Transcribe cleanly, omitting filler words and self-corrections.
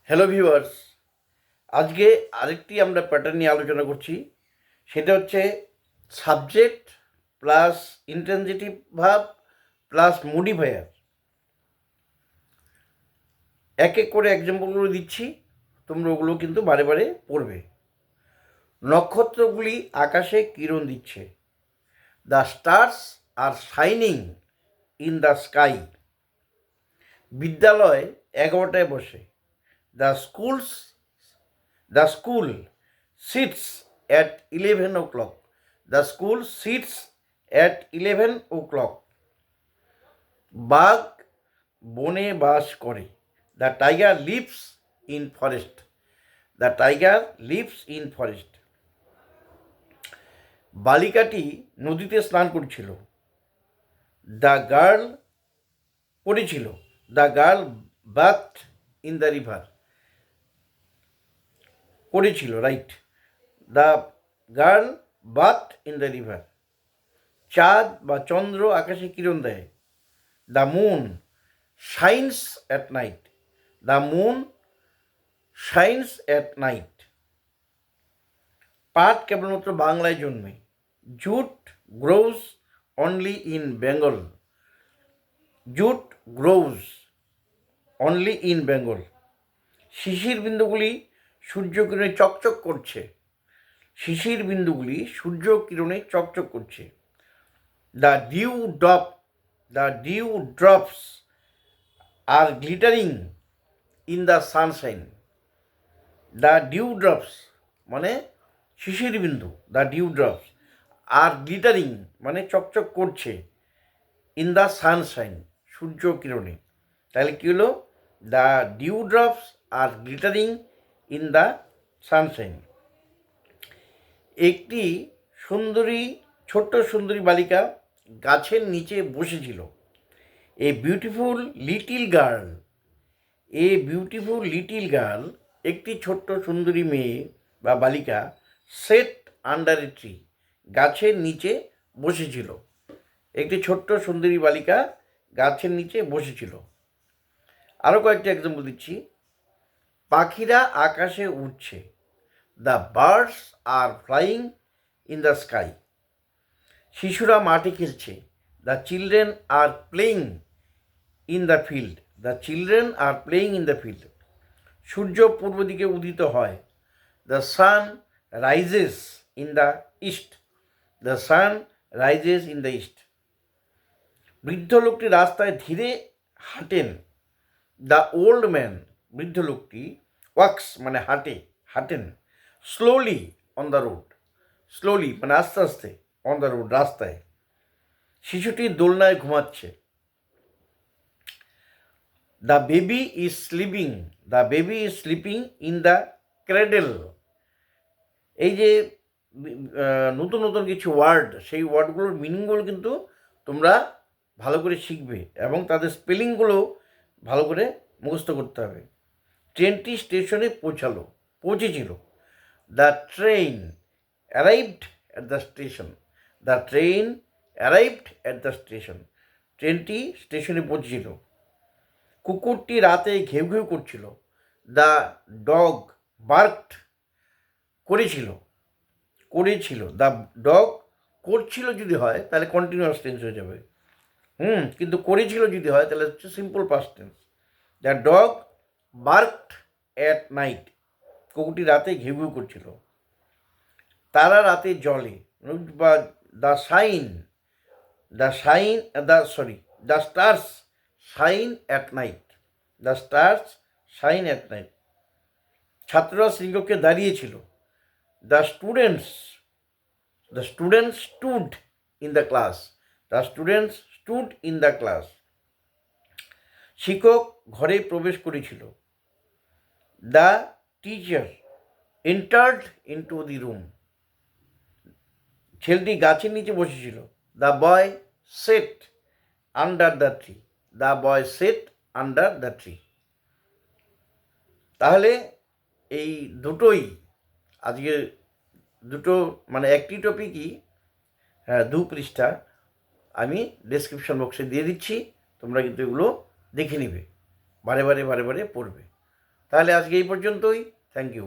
Hello viewers, আজকে আরেকটি আমরা প্যাটার্ন নিয়ে আলোচনা করছি। সেটা হচ্ছে subject plus intransitive verb plus modifier. এক এক করে এক্সাম্পলগুলো দিচ্ছি, তোমরা ওগুলো কিন্তু বারে বারে পড়বে। নক্ষত্রগুলি আকাশে কিরণ দিচ্ছে। The stars are shining in the sky. বিদ্যালয় 11টায় বসে। The The school sits at 11 o'clock. The school sits at 11 o'clock. বাঘ বনে বাস করে। The tiger lives in forest. The tiger lives in forest. বালিকাটি নদীতে স্নান করছিল। The girl পড়েছিল। The girl bathed in the river. পড়েছিল, right. The girl bath in the river. চাঁদ বা চন্দ্র আকাশে কিরণ দেয়। The moon shines at night. The moon shines at night. পাট কেবলমাত্র বাংলায় জন্মে। Jute grows only in Bengal. Jute grows only in Bengal. শিশির বিন্দুগুলি সূর্যকিরণে চকচক করছে। শিশির বিন্দুগুলি সূর্য কিরণে চকচক করছে। The dew drops are glittering in the sunshine. The dew drops মানে শিশির বিন্দু, the dew drops, are glittering মানে চকচক করছে, ইন দ্য সানশাইন সূর্য কিরণে। তাহলে কী হলো? The dew drops are glittering in the sunshine. একটি ছোট্ট সুন্দরী বালিকা গাছের নিচে বসেছিল। এ বিউটিফুল লিটিল গার্ল একটি ছোট্ট সুন্দরী মেয়ে বা বালিকা সেট আন্ডার এ ট্রি গাছের নিচে বসেছিল। একটি ছোট্ট সুন্দরী বালিকা গাছের নিচে বসেছিল। আরও কয়েকটি এক্সাম্পল দিচ্ছি। পাখিরা আকাশে উড়ছে। The birds are flying in the sky. শিশুরা মাঠে খেলছে। The children are playing in the field. The children are playing in the field. সূর্য পূর্ব দিকে উদিত হয়। The sun rises in the east. The sun rises in the east. বৃদ্ধ লোকটি রাস্তায় ধীরে হাঁটেন। দ্য ওল্ড ম্যান বৃদ্ধ লোকটি ওয়াক্স মানে হাঁটেন slowly on the road. Slowly মানে আস্তে আস্তে, অন দ্য রোড রাস্তায়। শিশুটি দোলনায় ঘুমাচ্ছে। The baby is sleeping in the cradle. এই যে নতুন নতুন কিছু ওয়ার্ড, সেই ওয়ার্ডগুলোর মিনিংগুলো কিন্তু তোমরা ভালো করে শিখবে এবং তাদের স্পেলিংগুলো ভালো করে মুখস্থ করতে হবে। ট্রেনটি স্টেশনে পৌঁছেছিল। The train arrived at the station. The train arrived at the station. ট্রেনটি স্টেশনে পৌঁছেছিল। কুকুরটি রাতে ঘেউ ঘেউ করছিল। দ্য ডগ বার্কড করেছিল। দ্য ডগ করছিল যদি হয় তাহলে কন্টিনিউয়াস টেন্স হয়ে যাবে। কিন্তু করেছিল যদি হয় তাহলে হচ্ছে simple past tense. The dog barked at night. কুকুরটি রাতে ঘেউ ঘেউ করছিল। তারা রাতে জ্বলে বা the stars shine at night. The stars shine at night. ছাত্ররা শ্রেণীকক্ষে দাঁড়িয়েছিল। The students stood in the class. The students stood in the class. শিক্ষক ঘরে প্রবেশ করেছিল। The teacher entered into the room. ছেলেটি গাছের নিচে বসেছিল। The boy sat under the tree. The boy sat under the tree. তাহলে এই দুটোই আজকে মানে একটি টপিকই 2 পৃষ্ঠা আমি ডেসক্রিপশন বক্সে দিয়ে দিচ্ছি। তোমরা কিন্তু এগুলো দেখে নিবে, বারে বারে পড়বে। তাহলে আজকে এই পর্যন্তই। Thank you.